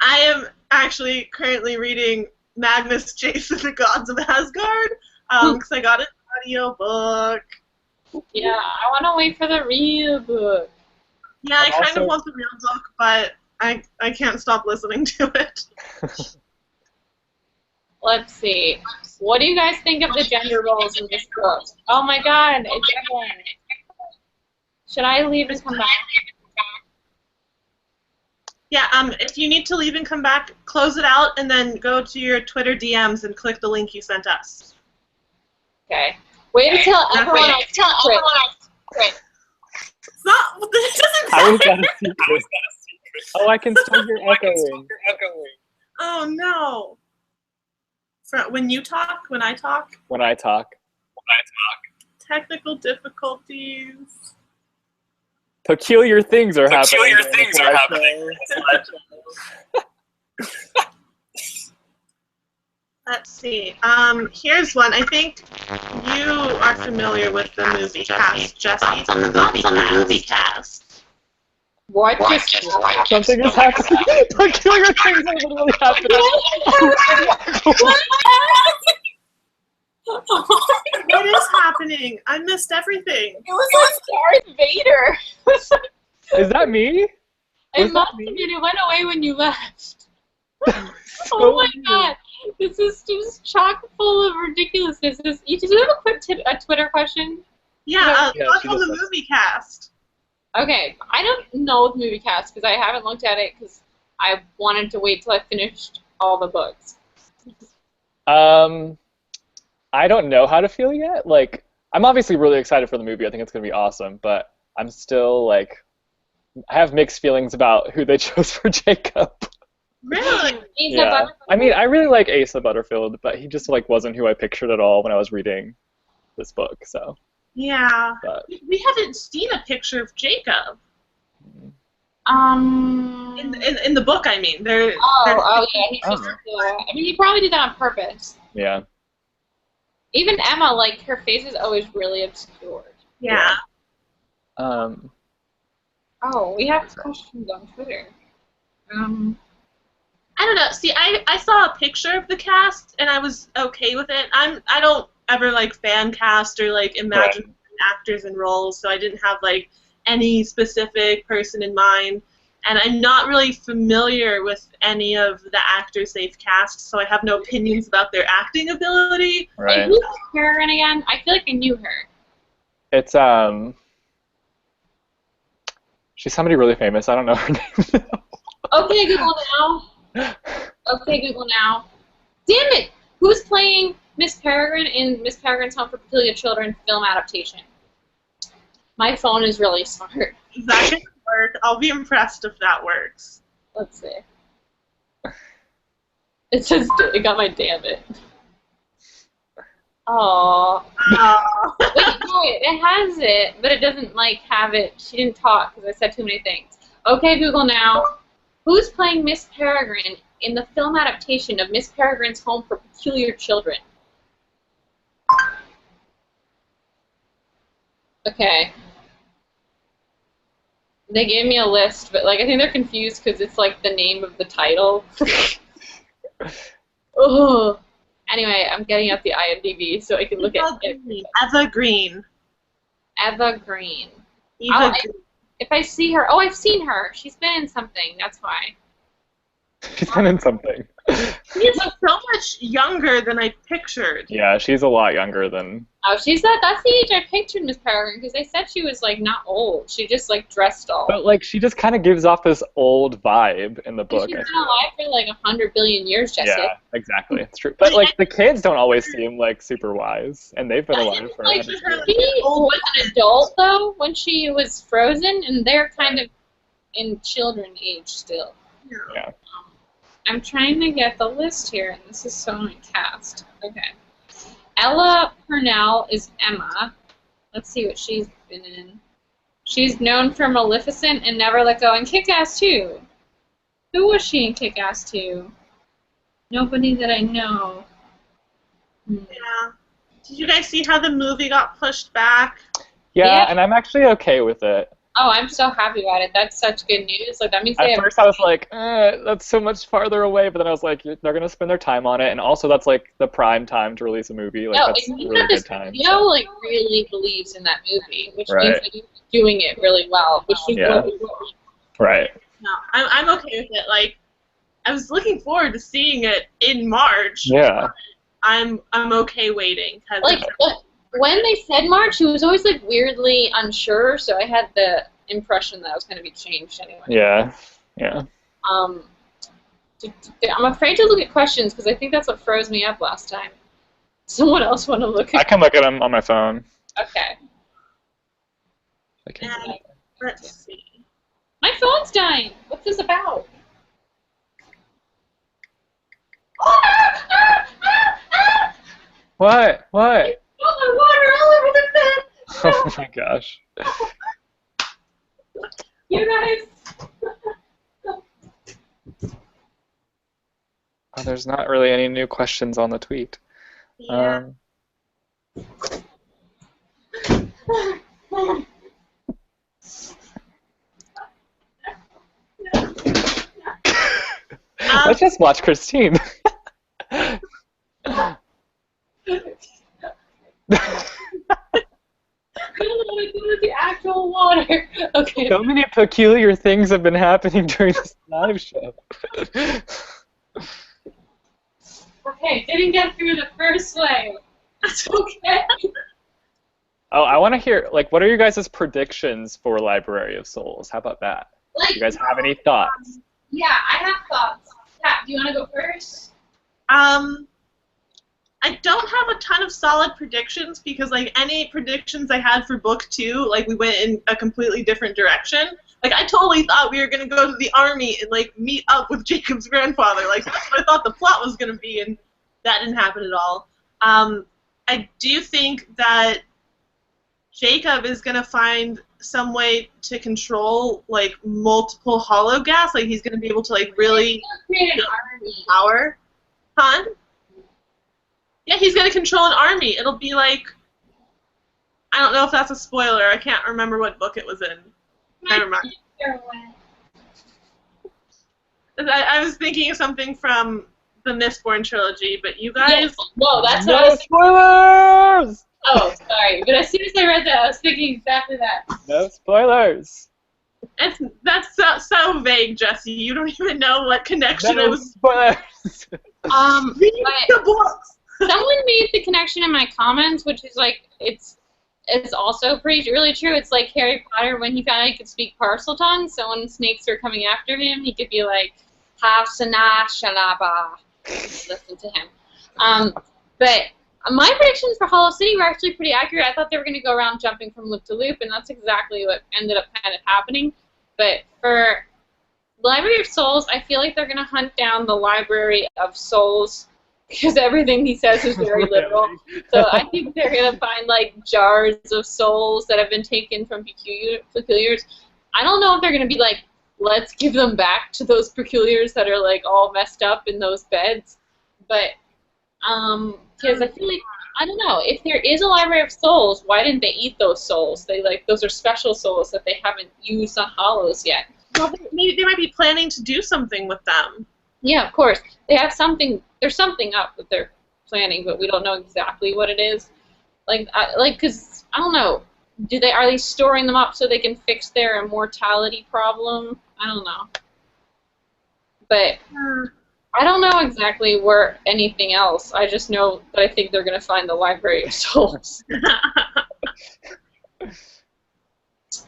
I am actually currently reading Magnus Chase of the Gods of Asgard because I got an audio book. Yeah, I want to wait for the real book. Yeah, I kind of want the real book, but I can't stop listening to it. Let's see. What do you guys think of the gender roles in this book? Oh my god, it's Evelyn. Should I leave and come back? Yeah, if you need to leave and come back, close it out and then go to your Twitter DMs and click the link you sent us. Okay. Wait until everyone else secret. This doesn't How is that a secret? Oh, I can still hear echoing. Oh no. When you talk, when I talk? When I talk. Technical difficulties. Peculiar things are happening. Let's see. Here's one. I think you are familiar with the movie cast, Jesse. From the movie cast. What just Something is happening. Peculiar things are literally happening. What is happening? I missed everything. It was like Darth Vader. Is that me? It must have been. It went away when you left. So Oh my weird. god. This is just chock full of ridiculousness. Do you have a quick Twitter question? Yeah, Yeah, what's she on the just does. movie cast? Okay, I don't know the movie cast because I haven't looked at it because I wanted to wait till I finished all the books. I don't know how to feel yet. Like, I'm obviously really excited for the movie. I think it's gonna be awesome, but I'm still like, I have mixed feelings about who they chose for Jacob. Really? Yeah. I mean, I really like Asa Butterfield, but he just like wasn't who I pictured at all when I was reading this book. So. Yeah. But. We haven't seen a picture of Jacob. In the book, I mean. Yeah, he's just. I mean, he probably did that on purpose. Yeah. Even Emma, like her face is always really obscured. Yeah. Oh, we have questions on Twitter. I don't know. See, I saw a picture of the cast and I was okay with it. I don't ever like fan cast or like imagine actors and roles, so I didn't have like any specific person in mind. And I'm not really familiar with any of the actors they've cast, so I have no opinions about their acting ability. Right. Wait, who's Karen again? I feel like I knew her. It's she's somebody really famous. I don't know her name. Okay, Google now. Okay, Google now. Damn it! Who's playing Miss Peregrine in Miss Peregrine's Home for Peculiar Children film adaptation? My phone is really smart. Is that going to work? I'll be impressed if that works. Let's see. It says it got my damn it. Aww. Wait, no, it has it, but it doesn't like have it. She didn't talk because I said too many things. Okay, Google now. Who's playing Miss Peregrine in the film adaptation of Miss Peregrine's Home for Peculiar Children? Okay. They gave me a list, but like I think they're confused because it's like the name of the title. Ugh. Anyway, I'm getting up the IMDb so I can look at it. Eva Green. Eva Green. Eva Green. If I see her, oh, I've seen her. She's been in something. That's why. She's been in something. She's so much younger than I pictured. Yeah, she's a lot younger than. Oh, that's the age I pictured Miss Peregrine, because they said she was, like, not old. She just, like, dressed all. But, like, she just kind of gives off this old vibe in the book. She's been alive for, like, 100 billion years, Jesse. Yeah, exactly. It's true. But, like, the kids don't always seem, like, super wise, and they've been alive for Like, 100 she years. was an adult, though, when she was frozen, and they're kind of in children age still. Yeah. I'm trying to get the list here, and this is so cast. Okay. Ella Purnell is Emma. Let's see what she's been in. She's known for Maleficent and Never Let Go and Kick-Ass 2. Who was she in Kick-Ass 2? Nobody that I know. Yeah. Did you guys see how the movie got pushed back? Yeah, and I'm actually okay with it. Oh, I'm so happy about it. That's such good news. Like, that means they At have... first I was like, that's so much farther away, but then I was like, they're going to spend their time on it, and also that's like the prime time to release a movie. Like, No, that's and a you really know this good time. studio, like, really believes in that movie, which means that you're doing it really well. Which is Yeah. Right. No, I'm okay with it. Like, I was looking forward to seeing it in March. Yeah. I'm okay waiting. Like, when they said March, it was always, like, weirdly unsure, so I had the impression that it was going to be changed anyway. Yeah. Yeah. I'm afraid to look at questions, because I think that's what froze me up last time. Someone else want to look at... I can look at them on my phone. Okay. I can. And let's see. My phone's dying. What's this about? What? What? Oh, the water all over the bed. Oh my gosh. You guys. Oh, there's not really any new questions on the tweet. Yeah. Let's just watch Christine. The actual water. Okay. So many peculiar things have been happening during this live show. Okay, didn't get through the first wave. That's okay. Oh, I want to hear, like, what are you guys' predictions for Library of Souls? How about that? Do you guys have any thoughts? Yeah, I have thoughts. Kat, do you want to go first? I don't have a ton of solid predictions because, like, any predictions I had for book 2, like, we went in a completely different direction. Like, I totally thought we were going to go to the army and, like, meet up with Jacob's grandfather. Like, that's what I thought the plot was going to be, and that didn't happen at all. I do think that Jacob is going to find some way to control, like, multiple hollow gas. Like, he's going to be able to, like, really Create an army. power. Huh? Yeah, he's going to control an army. It'll be like, I don't know if that's a spoiler. I can't remember what book it was in. Never mind. I was thinking of something from the Mistborn trilogy, but you guys... Yes. Whoa, that's what I No was... spoilers! Oh, sorry. But as soon as I read that, I was thinking exactly that. No spoilers! That's so vague, Jesse. You don't even know what connection No it was. spoilers! Read the books! Someone made the connection in my comments, which is like, it's also really true. It's like Harry Potter when he found out he could speak Parseltongue, so when snakes are coming after him, he could be like, Ha-sana shalaba. Listen to him. But my predictions for Hollow City were actually pretty accurate. I thought they were going to go around jumping from loop to loop, and that's exactly what ended up kind of happening. But for Library of Souls, I feel like they're going to hunt down the Library of Souls, because everything he says is very literal. So I think they're going to find, like, jars of souls that have been taken from peculiars. I don't know if they're going to be like, let's give them back to those peculiars that are, like, all messed up in those beds. But, because I feel like, I don't know, if there is a Library of Souls, why didn't they eat those souls? Those are special souls that they haven't used on Hollows yet. Well, maybe they might be planning to do something with them. Yeah, of course. They have something. There's something up that they're planning, but we don't know exactly what it is. Cause I don't know. Are they storing them up so they can fix their immortality problem? I don't know. But I don't know exactly where anything else. I just know that I think they're going to find the Library of Souls.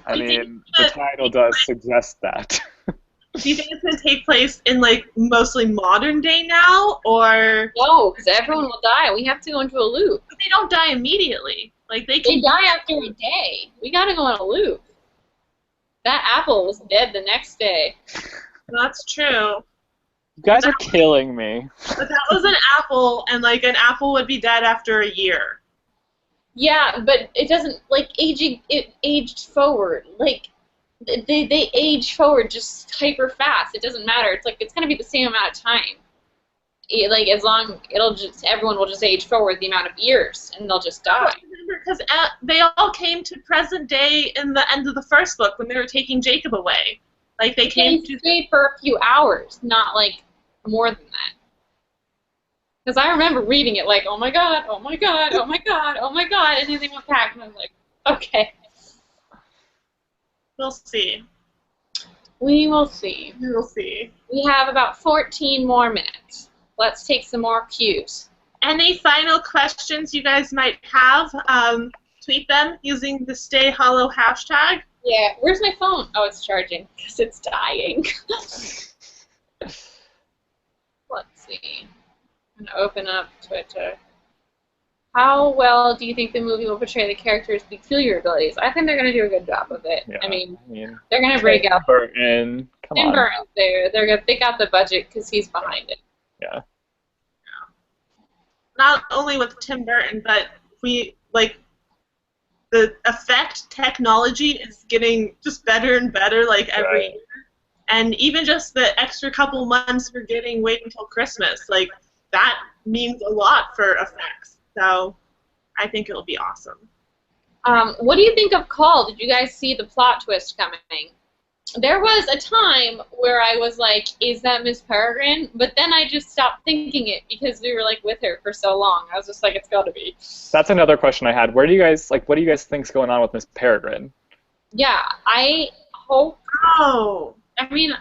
I mean, the title does suggest that. Do you think it's going to take place in, like, mostly modern day now, or...? No, because everyone will die. We have to go into a loop. But they don't die immediately. Like, they die after a day. We got to go on a loop. That apple was dead the next day. That's true. You guys are killing me. But that was an apple, and, like, an apple would be dead after a year. Yeah, but it doesn't, like, it aged forward. Like, they age forward just hyper fast. It doesn't matter. It's like, it's going to be the same amount of time. Like, as long, everyone will just age forward the amount of years, and they'll just die. Because they all came to present day in the end of the first book when they were taking Jacob away. Like, they stayed for a few hours, not, like, more than that. Because I remember reading it like, oh my god, oh my god, oh my god, oh my god, and then they went back, and I was like, okay. We'll see. We will see. We will see. We have about 14 more minutes. Let's take some more cues. Any final questions you guys might have, tweet them using the Stay Hollow hashtag. Yeah, where's my phone? Oh, it's charging, because it's dying. Let's see. I'm going to open up Twitter. How well do you think the movie will portray the characters' peculiar abilities? I think they're going to do a good job of it. Yeah, I mean they're going to break out. Burton, come on. Tim Burton's there. They got the budget because he's behind it. Yeah. Not only with Tim Burton, but the effect technology is getting just better and better, like, every year. And even just the extra couple months we're getting wait until Christmas, like, that means a lot for effects. So I think it'll be awesome. What do you think of Call? Did you guys see the plot twist coming? There was a time where I was like, is that Miss Peregrine? But then I just stopped thinking it because we were, like, with her for so long. I was just like, it's got to be. That's another question I had. What do you guys think's going on with Miss Peregrine? Yeah, I hope. Oh. I mean,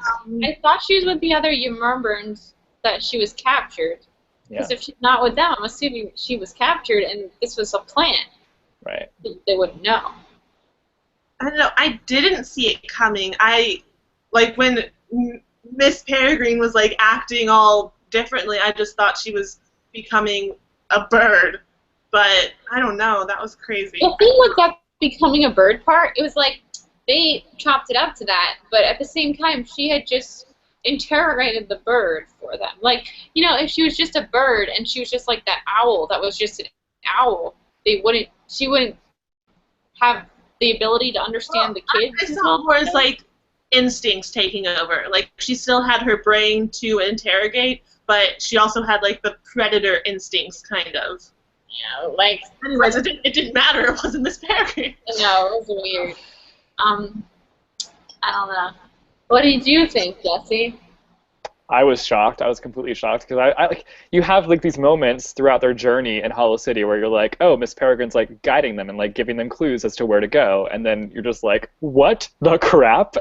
I thought she was with the other Yumurburns that she was captured. Because if she's not with them, I'm assuming she was captured and this was a plan. Right. They wouldn't know. I don't know. I didn't see it coming. When Miss Peregrine was, like, acting all differently, I just thought she was becoming a bird. But I don't know. That was crazy. The thing with that becoming a bird part, it was like they chopped it up to that, but at the same time, she had just interrogated the bird for them. Like, if she was just a bird and she was just like that owl that was just an owl, she wouldn't have the ability to understand the kids. I saw more as, like, instincts taking over. Like, she still had her brain to interrogate, but she also had, like, the predator instincts, kind of. Yeah, like... Anyways, it didn't matter. It wasn't Miss Peregrine. No, it was weird. I don't know. What did you think, Jesse? I was shocked. I was completely shocked because you have, like, these moments throughout their journey in Hollow City where you're like, oh, Miss Peregrine's, like, guiding them and, like, giving them clues as to where to go, and then you're just like, what the crap?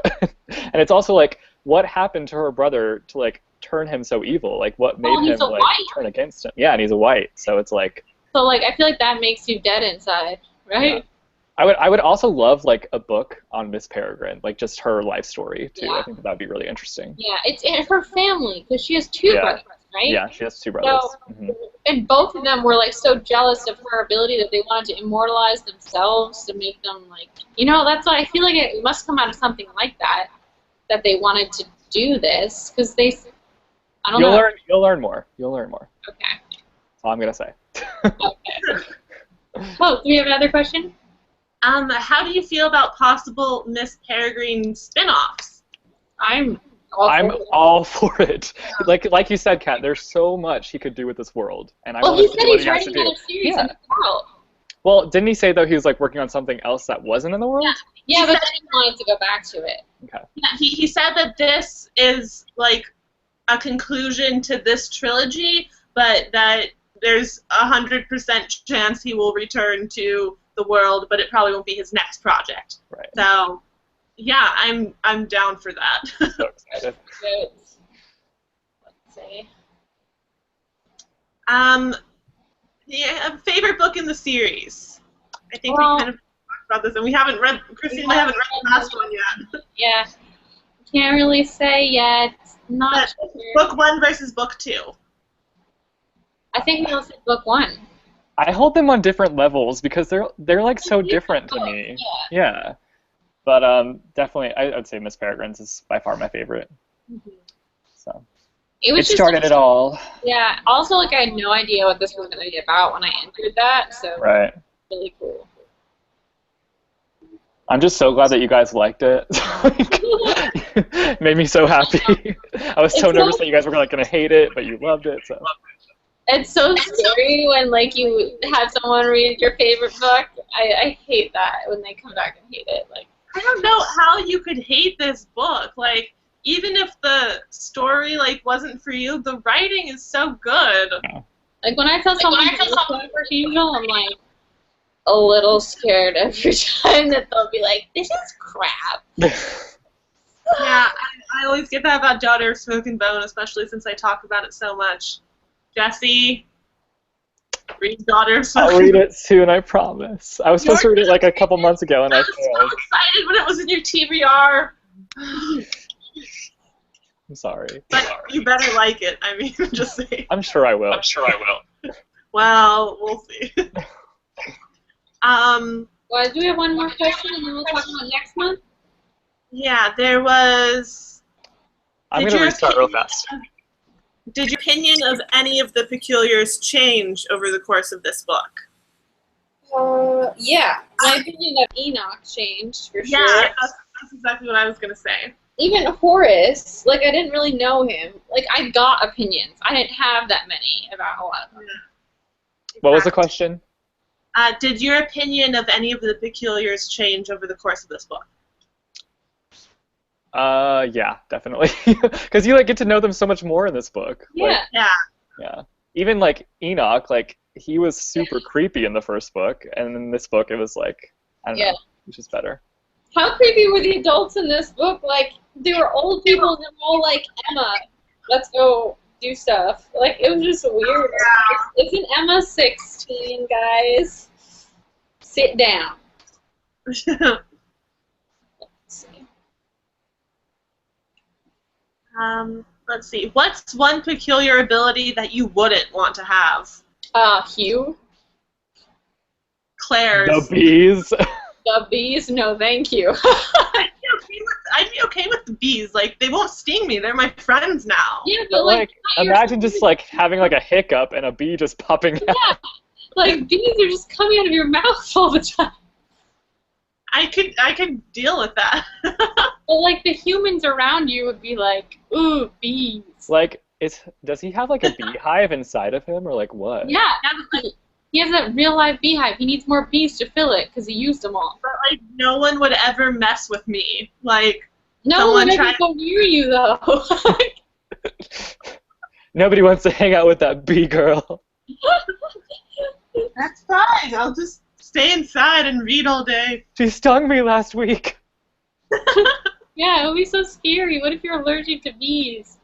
And it's also like, what happened to her brother to, like, turn him so evil? Like, what made him, like, turn against him? Yeah, and he's a white, so it's like. So, like, I feel like that makes you dead inside, right? Yeah. I would also love, like, a book on Miss Peregrine, like, just her life story too. Yeah. I think that would be really interesting. Yeah, it's in her family because she has two brothers, right? Yeah, she has two brothers. So, and both of them were, like, so jealous of her ability that they wanted to immortalize themselves to make them, like, that's why I feel like it must come out of something like that they wanted to do this because I don't know. You'll learn more. You'll learn more. Okay. That's all I'm gonna say. Okay. Oh, do we have another question? How do you feel about possible Miss Peregrine spin-offs? I'm all for it. Yeah. Like you said, Kat, there's so much he could do with this world, and he said he's writing another series in the world. Well, didn't he say though he was, like, working on something else that wasn't in the world? Yeah, but then he wanted to go back to it. Okay. Yeah, he said that this is, like, a conclusion to this trilogy, but that there's 100% chance he will return to the world, but it probably won't be his next project. Right. So, yeah, I'm down for that. So excited. say. Yeah, favorite book in the series. I think Well, we kind of talked about this, and we haven't read. Christine and I haven't read the last one yet. Yeah. Can't really say yet. Not But sure. book 1 versus book 2. I think we'll say book 1. I hold them on different levels because they're like so different to me. Yeah. But definitely, I would say Miss Peregrine's is by far my favorite. So it started it all. Yeah. Also, like, I had no idea what this was going to be about when I entered that, so Right. really cool. I'm just so glad that you guys liked it. It made me so happy. I was so nervous that you guys were like gonna hate it, but you loved it. So. It's so scary when like you have someone read your favorite book. I hate that when they come back and hate it. Like, I don't know how you could hate this book. Like, even if the story like wasn't for you, the writing is so good. Like when I tell someone to look for Angel, I'm like a little scared every time that they'll be like, "This is crap." Yeah, I always get that about Daughter of Smoke and Bone, especially since I talk about it so much. Jesse, read Daughter of Smoke. I'll read it soon, I promise. I was supposed to read it like a couple months ago, and I failed. I was so excited when it was in your TBR. I'm sorry. But you better like it. I mean, just saying. I'm sure I will. Well, we'll see. Well, do we have one more question, and then we'll talk about next month? Yeah, there was. I'm gonna restart real fast. Did your opinion of any of the peculiars change over the course of this book? Yeah. My opinion of Enoch changed, for sure. Yeah, that's exactly what I was going to say. Even Horace, like, I didn't really know him. Like, I got opinions. I didn't have that many about a lot of them. What was the question? Did your opinion of any of the peculiars change over the course of this book? Yeah, definitely. Because you like get to know them so much more in this book. Yeah. Like, yeah. Even like Enoch, like he was super creepy in the first book, and in this book it was like, I don't know, which is better. How creepy were the adults in this book? Like, they were old people and they were all like, Emma, let's go do stuff. Like, it was just weird. Isn't Emma 16, guys? Sit down. Let's see. What's one peculiar ability that you wouldn't want to have? Hugh. Claire's. The bees. The bees? No, thank you. I'd be okay with the bees. Like, they won't sting me. They're my friends now. Yeah, but like imagine just like having like a hiccup and a bee just popping out. Yeah, like bees are just coming out of your mouth all the time. I could deal with that. But like the humans around you would be like, ooh, bees. Like, does he have like a beehive inside of him, or like what? Yeah, he has a real live beehive. He needs more bees to fill it because he used them all. But like, no one would ever mess with me. Like, no one would ever go near you though. Nobody wants to hang out with that bee girl. That's fine. I'll just stay inside and read all day. She stung me last week. Yeah, it would be so scary. What if you're allergic to bees?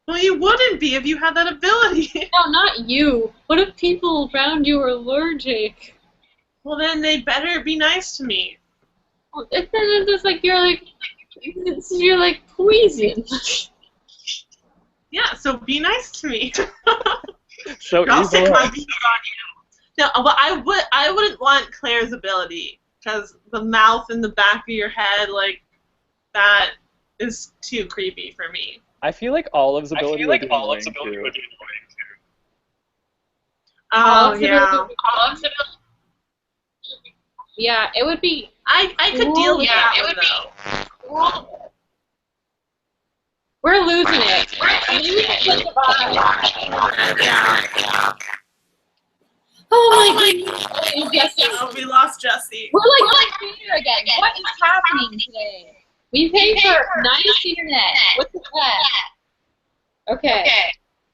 Well, you wouldn't be if you had that ability. No, not you. What if people around you are allergic? Well, then they better be nice to me. Well, then it's like you're like poison. Yeah, so be nice to me. So I'll easy. stick my bees on you. No, but I wouldn't want Claire's ability, because the mouth in the back of your head, like, that is too creepy for me. I feel like Olive's ability would be annoying too. Oh, yeah. Yeah, it would be. I could deal with that one, though. We're losing it. Oh my goodness. Oh, we lost Jesse. We're like here again. What is happening today? We pay for nice internet. What the heck? Okay.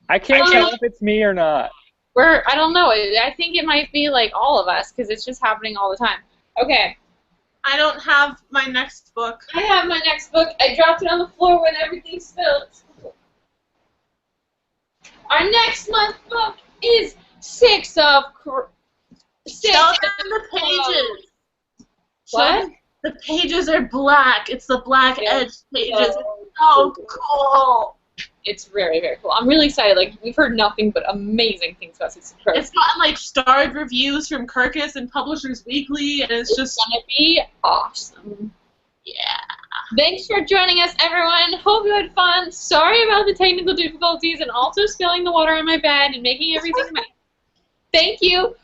I can't tell if it's me or not. I don't know. I think it might be like all of us because it's just happening all the time. Okay. I don't have my next book. I have my next book. I dropped it on the floor when everything spilled. Our next month book is Six of Show them the pages. What? The pages are black. It's the black edge pages. So Oh, cool. It's very, very cool. I'm really excited. Like, we've heard nothing but amazing things about Six of Crows. It's gotten like starred reviews from Kirkus and Publishers Weekly, and it's just gonna be awesome. Yeah. Thanks for joining us, everyone. Hope you had fun. Sorry about the technical difficulties and also spilling the water on my bed and making everything a mess. Thank you.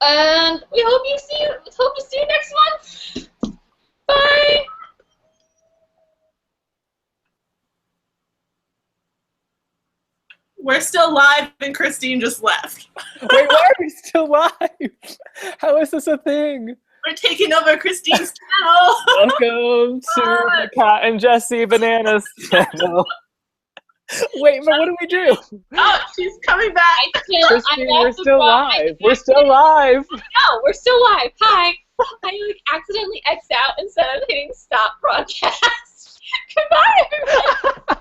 And we hope to see you next month. Bye. We're still live, and Christine just left. Wait, why are we still live? How is this a thing? We're taking over Christine's channel. Welcome to the Cat and Jesse Bananas channel. Wait, but what do we do? Oh, she's coming back. Christine, we're still live. We're still live. No, we're still live. Hi. I like accidentally X'd out instead of hitting stop broadcast. Goodbye, everyone.